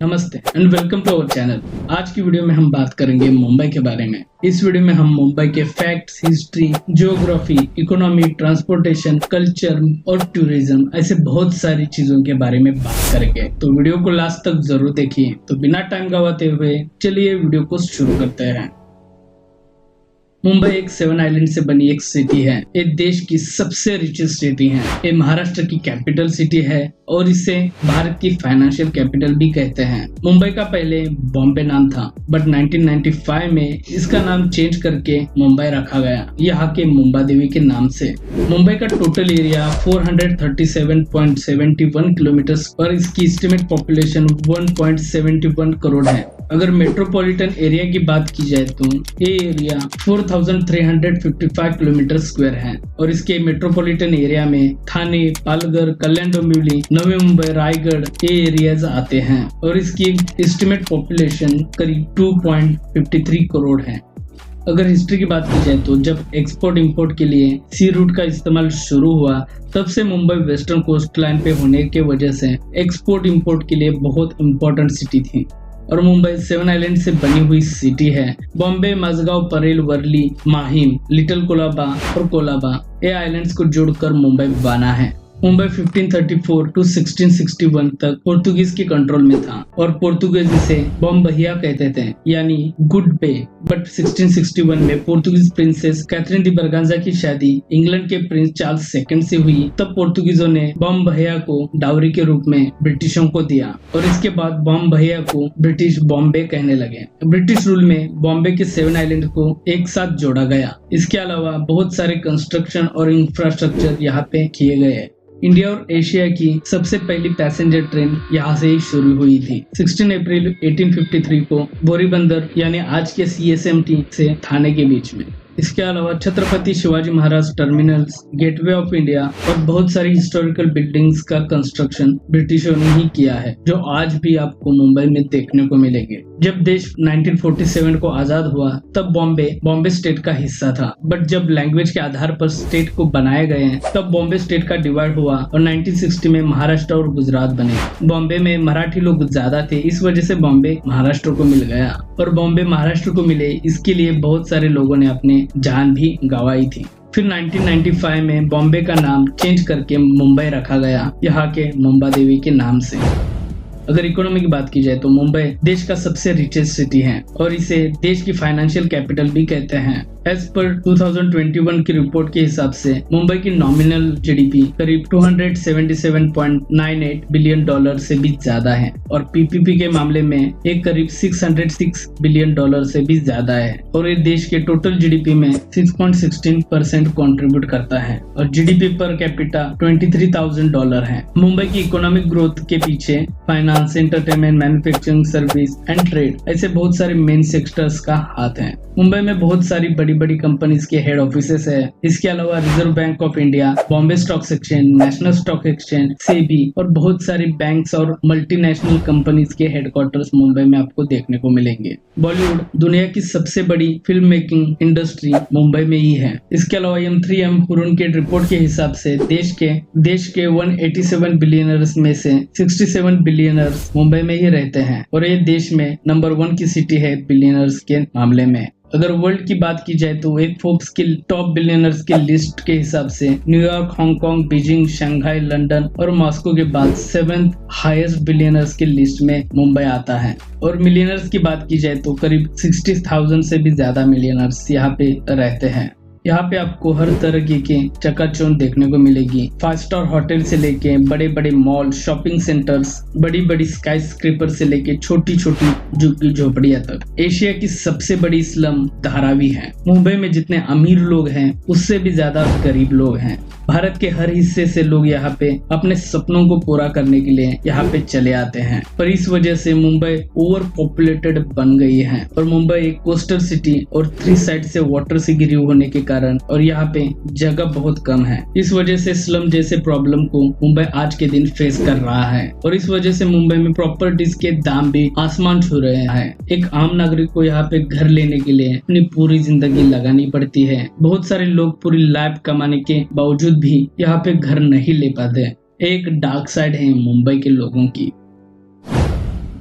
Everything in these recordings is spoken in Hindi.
नमस्ते and welcome to our channel. आज की वीडियो में हम बात करेंगे मुंबई के बारे में। इस वीडियो में हम मुंबई के facts, history, geography, economy, transportation, culture और टूरिज्म ऐसे बहुत सारी चीजों के बारे में बात करेंगे, तो वीडियो को लास्ट तक जरूर देखिए। तो बिना टाइम गवाते हुए चलिए वीडियो को शुरू करते हैं। मुंबई एक 7 आइलैंड से बनी एक सिटी है। ये देश की सबसे रिचेस्ट सिटी है। ये महाराष्ट्र की कैपिटल सिटी है और इसे भारत की फाइनेंशियल कैपिटल भी कहते हैं। मुंबई का पहले बॉम्बे नाम था, बट 1995 में इसका नाम चेंज करके मुंबई रखा गया, यहाँ के मुंबा देवी के नाम से। मुंबई का टोटल एरिया 437.71 किलोमीटर पर इसकी एस्टिमेट पॉपुलेशन 1.71 करोड़ है। अगर मेट्रोपॉलिटन एरिया की बात की जाए तो ये एरिया 4355 किलोमीटर स्क्वायर है और इसके मेट्रोपॉलिटन एरिया में थाने, पालघर, कल्याण डोंबिवली, नवी मुंबई, रायगढ़ ये एरियाज आते हैं और इसकी एस्टिमेट पॉपुलेशन करीब 2.53 करोड़ है। अगर हिस्ट्री की बात की जाए तो जब एक्सपोर्ट इंपोर्ट के लिए सी रूट का इस्तेमाल शुरू हुआ, तब से मुंबई वेस्टर्न कोस्ट लाइन पे होने के वजह से एक्सपोर्ट इंपोर्ट के लिए बहुत इंपॉर्टेंट सिटी थी। और मुंबई 7 आइलैंड से बनी हुई सिटी है। बॉम्बे, मजगांव, परेल, वर्ली, माहिम, लिटिल कोलाबा और कोलाबा ये आइलैंड्स को जोड़कर मुंबई बना है। मुंबई 1534 टू 1661 तक पोर्तुगीज के कंट्रोल में था और पोर्तुगीज इसे बॉम्बहिया कहते थे, यानी गुड बे। बट 1661 में पोर्तुगीज प्रिंसेस कैथरीन दी बरगांजा की शादी इंग्लैंड के प्रिंस चार्ल्स सेकंड से हुई। तब पोर्तुगीजों ने बॉम्बहिया को डाउरी के रूप में ब्रिटिशों को दिया और इसके बाद बॉम्बहिया को ब्रिटिश बॉम्बे कहने लगे। ब्रिटिश रूल में बॉम्बे के 7 आइलैंड को एक साथ जोड़ा गया। इसके अलावा बहुत सारे कंस्ट्रक्शन और इंफ्रास्ट्रक्चर यहाँ पे किए गए। इंडिया और एशिया की सबसे पहली पैसेंजर ट्रेन यहाँ से ही शुरू हुई थी। 16 अप्रैल 1853 को बोरीबंदर यानी आज के CSMT से थाने के बीच में। इसके अलावा Chhatrapati Shivaji Maharaj terminals, gateway of India और बहुत सारी हिस्टोरिकल बिल्डिंग्स का कंस्ट्रक्शन ब्रिटिशों ने ही किया है, जो आज भी आपको मुंबई में देखने को मिलेंगे। जब देश 1947 को आजाद हुआ, तब बॉम्बे स्टेट का हिस्सा था, बट जब लैंग्वेज के आधार पर स्टेट को बनाए गए हैं, तब बॉम्बे स्टेट का डिवाइड हुआ और 1960 में महाराष्ट्र और गुजरात बने। बॉम्बे में मराठी लोग ज्यादा थे, इस वजह से बॉम्बे महाराष्ट्र को मिल गया और बॉम्बे महाराष्ट्र को मिले इसके लिए बहुत सारे लोगों ने अपने जान भी गंवाई थी। फिर 1995 में बॉम्बे का नाम चेंज करके मुंबई रखा गया, यहाँ के मुंबा देवी के नाम से। अगर इकोनॉमी की बात की जाए तो मुंबई देश का सबसे रिचेस्ट सिटी है और इसे देश की फाइनेंशियल कैपिटल भी कहते हैं। एज पर 2021 की रिपोर्ट के हिसाब से मुंबई की नॉमिनल GDP करीब 277.98 बिलियन डॉलर से भी ज्यादा है और PPP के मामले में एक करीब 606 बिलियन डॉलर से भी ज्यादा है और ये देश के टोटल GDP में 6.16% कंट्रीब्यूट करता है और GDP पर कैपिटा $23,000 है। मुंबई की इकोनॉमिक ग्रोथ के पीछे finance, entertainment, manufacturing, service and trade ऐसे बहुत सारे मेन सेक्टर्स का हाथ है। मुंबई में बहुत सारी बड़ी कंपनीज के हेड ऑफिसेस है। इसके अलावा reserve bank of India, Bombay stock exchange, national stock exchange, SEBI और बहुत सारी बैंक्स और मल्टीनेशनल कंपनीज के हेडक्वार्टर्स मुंबई में आपको देखने को मिलेंगे। बॉलीवुड दुनिया की सबसे बड़ी फिल्म मेकिंग इंडस्ट्री मुंबई में ही है। इसके अलावा M3M हुरून के रिपोर्ट के हिसाब से देश के 187 बिलियनर्स में से 67 बिलियनर्स मुंबई में ही रहते हैं और ये देश में नंबर 1 की सिटी है बिलियनर्स के मामले में। अगर वर्ल्ड की बात की जाए तो एक फोर्ब्स की टॉप बिलियनर्स के लिस्ट के हिसाब से New York, Hong Kong, Beijing, Shanghai, London और मॉस्को के बाद 7th हाईएस्ट बिलियनर्स के लिस्ट में मुंबई आता है। और मिलियनर्स की बात की जाए तो करीब 60,000 से भी ज्यादा मिलियनर्स यहाँ पे रहते हैं। यहाँ पे आपको हर तरह की चकाचौंध देखने को मिलेगी। 5 स्टार होटल से लेके बड़े बड़े मॉल, शॉपिंग सेंटर्स, बड़ी बड़ी स्काई स्क्रेपर से लेके छोटी छोटी झुग्गी झोपड़ियां तक। एशिया की सबसे बड़ी स्लम धारावी है। मुंबई में जितने अमीर लोग हैं उससे भी ज्यादा गरीब लोग हैं। भारत के हर हिस्से से लोग यहाँ पे अपने सपनों को पूरा करने के लिए यहाँ पे चले आते हैं, पर इस वजह से मुंबई ओवर पॉपुलेटेड बन गई है और मुंबई एक कोस्टल सिटी और 3 साइड से वाटर से घिरी होने के कारण और यहाँ पे जगह बहुत कम है। इस वजह से स्लम जैसे प्रॉब्लम को मुंबई आज के दिन फेस कर रहा है और इस वजह से मुंबई में प्रॉपर्टीज के दाम भी आसमान छू रहे हैं। एक आम नागरिक को यहाँ पे घर लेने के लिए अपनी पूरी जिंदगी लगानी पड़ती है। बहुत सारे लोग पूरी लाइफ कमाने के बावजूद भी यहाँ पे घर नहीं ले पाते। एक डार्क साइड है मुंबई के लोगों की।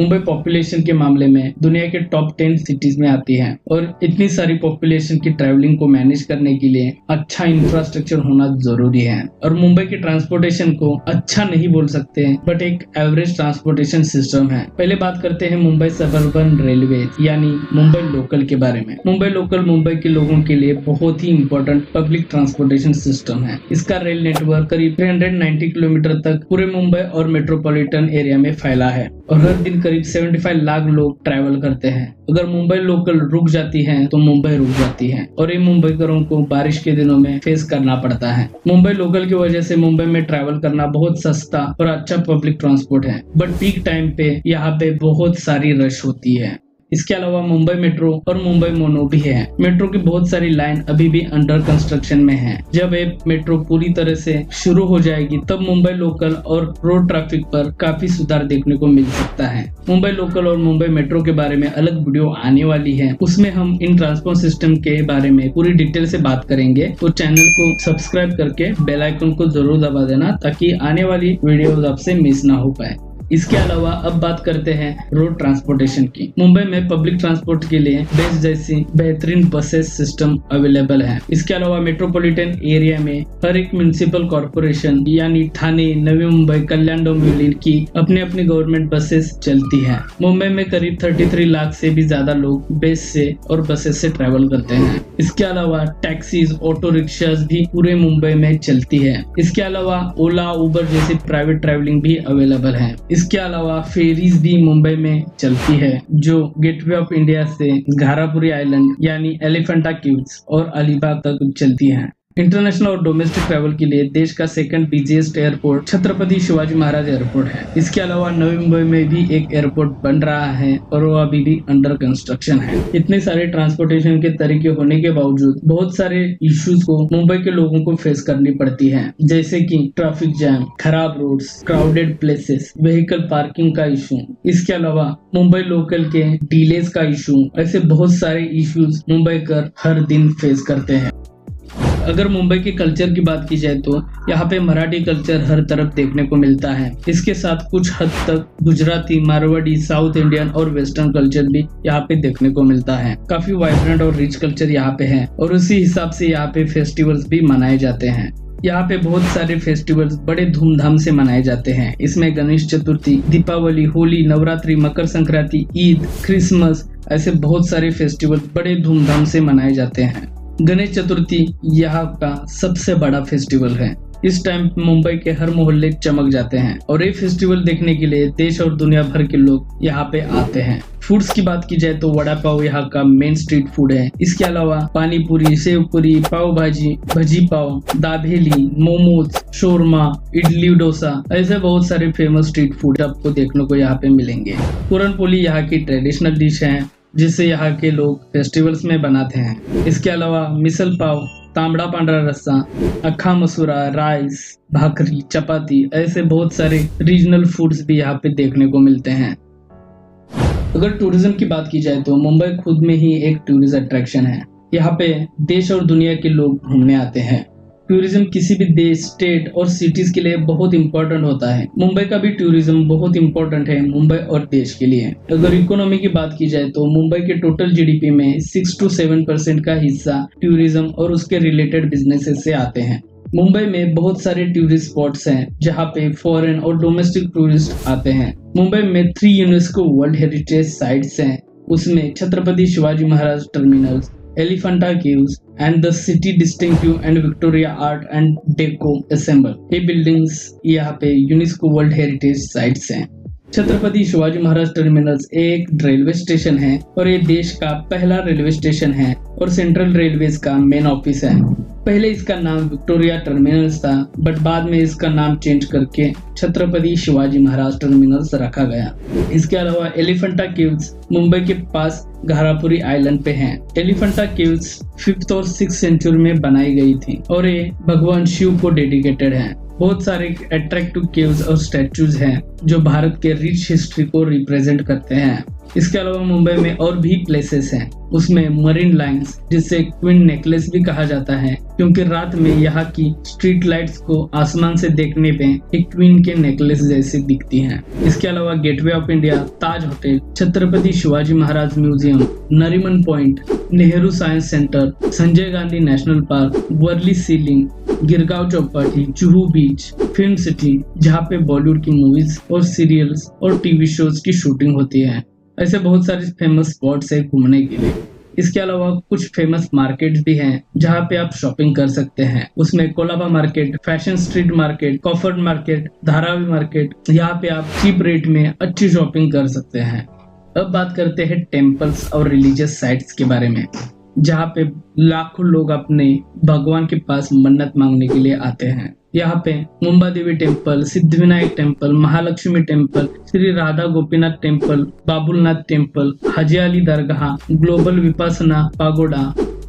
मुंबई पॉपुलेशन के मामले में दुनिया के टॉप 10 सिटीज में आती है और इतनी सारी पॉपुलेशन की ट्रैवलिंग को मैनेज करने के लिए अच्छा इंफ्रास्ट्रक्चर होना जरूरी है। और मुंबई के ट्रांसपोर्टेशन को अच्छा नहीं बोल सकते बट एक एवरेज ट्रांसपोर्टेशन सिस्टम है। पहले बात करते हैं मुंबई सबअर्बन रेलवे यानी मुंबई लोकल के बारे में। मुंबई लोकल मुंबई के लोगों के लिए बहुत ही इंपॉर्टेंट पब्लिक ट्रांसपोर्टेशन सिस्टम है। इसका रेल नेटवर्क करीब 390 किलोमीटर तक पूरे मुंबई और मेट्रोपॉलिटन एरिया में फैला है और हर दिन करीब 75 लाख लोग ट्रैवल करते हैं। अगर मुंबई लोकल रुक जाती है तो मुंबई रुक जाती है और ये मुंबईकरों को बारिश के दिनों में फेस करना पड़ता है। मुंबई लोकल की वजह से मुंबई में ट्रैवल करना बहुत सस्ता और अच्छा पब्लिक ट्रांसपोर्ट है बट पीक टाइम पे यहाँ पे बहुत सारी रश होती है। इसके अलावा मुंबई मेट्रो और मुंबई मोनो भी है। मेट्रो की बहुत सारी लाइन अभी भी अंडर कंस्ट्रक्शन में है। जब ये मेट्रो पूरी तरह से शुरू हो जाएगी तब मुंबई लोकल और रोड ट्रैफिक पर काफी सुधार देखने को मिल सकता है। मुंबई लोकल और मुंबई मेट्रो के बारे में अलग वीडियो आने वाली है, उसमें हम इन ट्रांसपोर्ट सिस्टम के बारे में पूरी डिटेल से बात करेंगे। तो चैनल को सब्सक्राइब करके बेल आइकन को जरूर दबा देना ताकि आने वाली वीडियोस आपसे मिस ना हो पाए। इसके अलावा अब बात करते हैं रोड ट्रांसपोर्टेशन की। मुंबई में पब्लिक ट्रांसपोर्ट के लिए बेस्ट जैसी बेहतरीन बसेस सिस्टम अवेलेबल है। इसके अलावा मेट्रोपॉलिटन एरिया में हर एक म्युनिसिपल कॉर्पोरेशन यानी ठाणे, नवी मुंबई, कल्याण डोंबिवली की अपनी अपनी गवर्नमेंट बसेस चलती है। मुंबई में करीब 33 लाख से भी ज्यादा लोग बस से और बसेस से ट्रैवल करते हैं। इसके अलावा टैक्सीज, ऑटो रिक्शाज भी पूरे मुंबई में चलती है। इसके अलावा ओला, उबर जैसी प्राइवेट ट्रैवलिंग भी अवेलेबल है। इसके अलावा फेरीज भी मुंबई में चलती है जो गेटवे ऑफ इंडिया से घारापुरी आइलैंड यानी एलिफेंटा केव्स और अलीबाग तक चलती है। इंटरनेशनल और डोमेस्टिक ट्रैवल के लिए देश का second busiest airport Chhatrapati Shivaji Maharaj airport है। इसके अलावा नवी मुंबई में भी एक एयरपोर्ट बन रहा है और वो अभी भी अंडर कंस्ट्रक्शन है। इतने सारे ट्रांसपोर्टेशन के तरीके होने के बावजूद बहुत सारे इश्यूज को मुंबई के लोगों को फेस करनी पड़ती है, जैसे कि ट्रैफिक जैम, खराब roads, crowded places, vehicle parking का इशू। इसके अलावा मुंबई लोकल के डिलेज का इशू, ऐसे बहुत सारे इश्यूज मुंबईकर हर दिन फेस करते हैं। अगर मुंबई के कल्चर की बात की जाए तो यहाँ पे मराठी कल्चर हर तरफ देखने को मिलता है। इसके साथ कुछ हद तक गुजराती, मारवाड़ी, साउथ इंडियन और वेस्टर्न कल्चर भी यहाँ पे देखने को मिलता है। काफी वाइब्रेंट और रिच कल्चर यहाँ पे है और उसी हिसाब से यहाँ पे फेस्टिवल्स भी मनाए जाते हैं। यहाँ पे बहुत सारे फेस्टिवल्स बड़े धूमधाम से मनाए जाते हैं। इसमें गणेश चतुर्थी, दीपावली, होली, नवरात्रि, मकर संक्रांति, ईद, क्रिसमस, ऐसे बहुत सारे फेस्टिवल बड़े धूमधाम से मनाए जाते हैं। गणेश चतुर्थी यहाँ का सबसे बड़ा फेस्टिवल है। इस टाइम मुंबई के हर मोहल्ले चमक जाते हैं और ये फेस्टिवल देखने के लिए देश और दुनिया भर के लोग यहाँ पे आते हैं। फूड्स की बात की जाए तो वड़ा पाव यहाँ का मेन स्ट्रीट फूड है। इसके अलावा पानी पूरी, सेव पूरी, पाव भाजी, भजी पाव, दाबेली, मोमोज, शोरमा, इडली, डोसा, ऐसे बहुत सारे फेमस स्ट्रीट फूड आपको देखने को यहाँ पे मिलेंगे। पूरन पोली यहाँ की ट्रेडिशनल डिश है जिसे यहाँ के लोग फेस्टिवल्स में बनाते हैं। इसके अलावा मिसल पाव, तांबड़ा पांडरा रस्सा, अक्खा मसूरा, राइस, भाकरी, चपाती, ऐसे बहुत सारे रीजनल फूड्स भी यहाँ पे देखने को मिलते हैं। अगर टूरिज्म की बात की जाए तो मुंबई खुद में ही एक टूरिस्ट अट्रैक्शन है। यहाँ पे देश और दुनिया के लोग घूमने आते हैं। टूरिज्म किसी भी देश, स्टेट और सिटीज के लिए बहुत इंपॉर्टेंट होता है। मुंबई का भी टूरिज्म बहुत इंपॉर्टेंट है मुंबई और देश के लिए। अगर इकोनॉमी की बात की जाए तो मुंबई के टोटल जीडीपी में 6 to 7% का हिस्सा टूरिज्म और उसके रिलेटेड बिजनेसेस से आते हैं। मुंबई में बहुत सारे टूरिस्ट स्पॉट्स हैं जहाँ पे फॉरेन और डोमेस्टिक टूरिस्ट आते हैं। मुंबई में 3 यूनेस्को वर्ल्ड हेरिटेज साइट्स हैं। उसमें Chhatrapati Shivaji Maharaj terminals, Elephanta caves and the city distinctive and Victoria art and deco ensemble, ये बिल्डिंग्स यहाँ पे यूनेस्को वर्ल्ड हेरिटेज साइट्स हैं। छत्रपति शिवाजी महाराज टर्मिनल्स एक रेलवे स्टेशन है और ये देश का पहला रेलवे स्टेशन है और सेंट्रल रेलवेज का मेन ऑफिस है। पहले इसका नाम विक्टोरिया टर्मिनल्स था बट बाद में इसका नाम चेंज करके छत्रपति शिवाजी महाराज टर्मिनल्स रखा गया। इसके अलावा एलिफेंटा केव्स मुंबई के पास घारापुरी आइलैंड पे हैं। एलिफेंटा केव्स 5th और 6th सेंचुरी में बनाई गई थी और ये भगवान शिव को डेडिकेटेड है। बहुत सारे अट्रैक्टिव केव्स और स्टैचूज हैं जो भारत के रिच हिस्ट्री को रिप्रेजेंट करते हैं। इसके अलावा मुंबई में और भी प्लेसेस हैं, उसमें मरीन लाइन्स जिसे क्वीन नेकलेस भी कहा जाता है, क्योंकि रात में यहाँ की स्ट्रीट लाइट्स को आसमान से देखने पे एक क्वीन के नेकलेस जैसी दिखती हैं। इसके अलावा gateway of India, Taj hotel, Chhatrapati Shivaji Maharaj museum, Nariman point, Nehru science centre, Sanjay Gandhi national park, Worli sea link, Girgaon Chowpatty, Juhu beach, film city जहाँ पे बॉलीवुड की मूवीज और सीरियल्स और टीवी शोज की शूटिंग होती है। ऐसे बहुत सारे फेमस स्पॉट्स है घूमने के लिए। इसके अलावा कुछ फेमस मार्केट्स भी हैं जहाँ पे आप शॉपिंग कर सकते हैं। उसमें Colaba market, fashion street market, Crawford market, Dharavi market, यहाँ पे आप चीप रेट में अच्छी शॉपिंग कर सकते हैं। अब बात करते हैं टेम्पल्स और रिलीजियस साइट्स के बारे में, जहाँ पे लाखों लोग अपने भगवान के पास मन्नत मांगने के लिए आते हैं। यहाँ पे Mumba Devi temple, Siddhivinayak temple, Mahalakshmi temple, Shri Radha Gopinath temple, Babulnath temple, Haji Ali dargah, global Vipassana pagoda,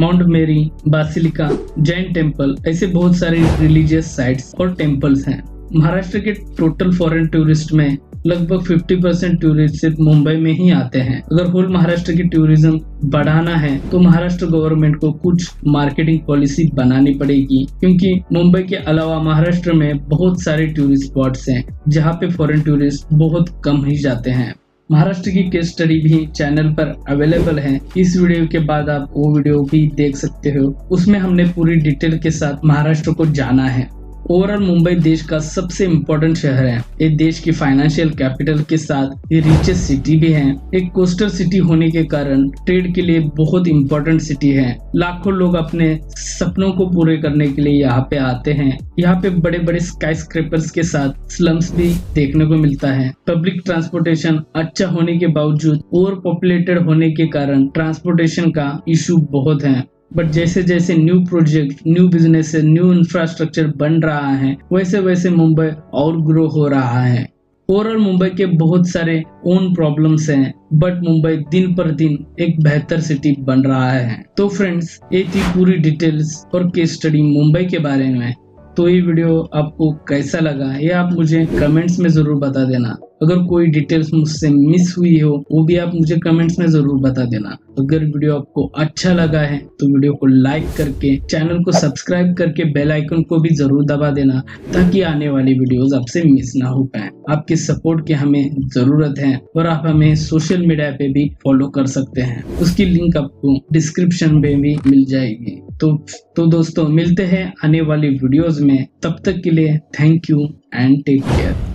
Mount Mary basilica, Jain temple, ऐसे बहुत सारे रिलीजियस साइट्स और टेम्पल्स हैं। महाराष्ट्र के टोटल फॉरेन टूरिस्ट में लगभग 50% टूरिस्ट सिर्फ मुंबई में ही आते हैं। अगर होल महाराष्ट्र की टूरिज्म बढ़ाना है तो महाराष्ट्र गवर्नमेंट को कुछ मार्केटिंग पॉलिसी बनानी पड़ेगी, क्योंकि मुंबई के अलावा महाराष्ट्र में बहुत सारे टूरिस्ट स्पॉट्स हैं जहाँ पे फॉरेन टूरिस्ट बहुत कम ही जाते हैं। महाराष्ट्र की केस स्टडी भी चैनल पर अवेलेबल है। इस वीडियो के बाद आप वो वीडियो भी देख सकते हो। उसमें हमने पूरी डिटेल के साथ महाराष्ट्र को जाना है। ओवरऑल मुंबई देश का सबसे इम्पोर्टेंट शहर है। ये देश की फाइनेंशियल कैपिटल के साथ ये रिचेस्ट सिटी भी है। एक कोस्टल सिटी होने के कारण ट्रेड के लिए बहुत इम्पोर्टेंट सिटी है। लाखों लोग अपने सपनों को पूरे करने के लिए यहाँ पे आते हैं। यहाँ पे बड़े बड़े स्काई स्क्रैपर्स के साथ स्लम्स भी देखने को मिलता है। पब्लिक ट्रांसपोर्टेशन अच्छा होने के बावजूद ओवर पॉपुलेटेड होने के कारण ट्रांसपोर्टेशन का इशू बहुत है। बट जैसे जैसे new project, new business, new infrastructure बन रहा है, वैसे वैसे मुंबई और ग्रो हो रहा है। ओवरऑल मुंबई के बहुत सारे ओन प्रॉब्लम्स हैं, बट मुंबई दिन पर दिन एक बेहतर सिटी बन रहा है। तो फ्रेंड्स, ये थी पूरी डिटेल्स और केस स्टडी मुंबई के बारे में। तो ये वीडियो आपको कैसा लगा ये आप मुझे कमेंट्स में जरूर बता देना। अगर कोई डिटेल्स मुझसे मिस हुई हो वो भी आप मुझे कमेंट्स में जरूर बता देना। अगर वीडियो आपको अच्छा लगा है तो वीडियो को लाइक करके, चैनल को सब्सक्राइब करके बेल आइकन को भी जरूर दबा देना, ताकि आने वाली वीडियोस आपसे मिस ना हो पाए। आपके सपोर्ट की हमें जरूरत है और आप हमें सोशल मीडिया पे भी फॉलो कर सकते हैं। उसकी लिंक आपको डिस्क्रिप्शन में भी मिल जाएगी। तो दोस्तों, मिलते हैं आने वाली वीडियोस में। तब तक के लिए thank you and take care.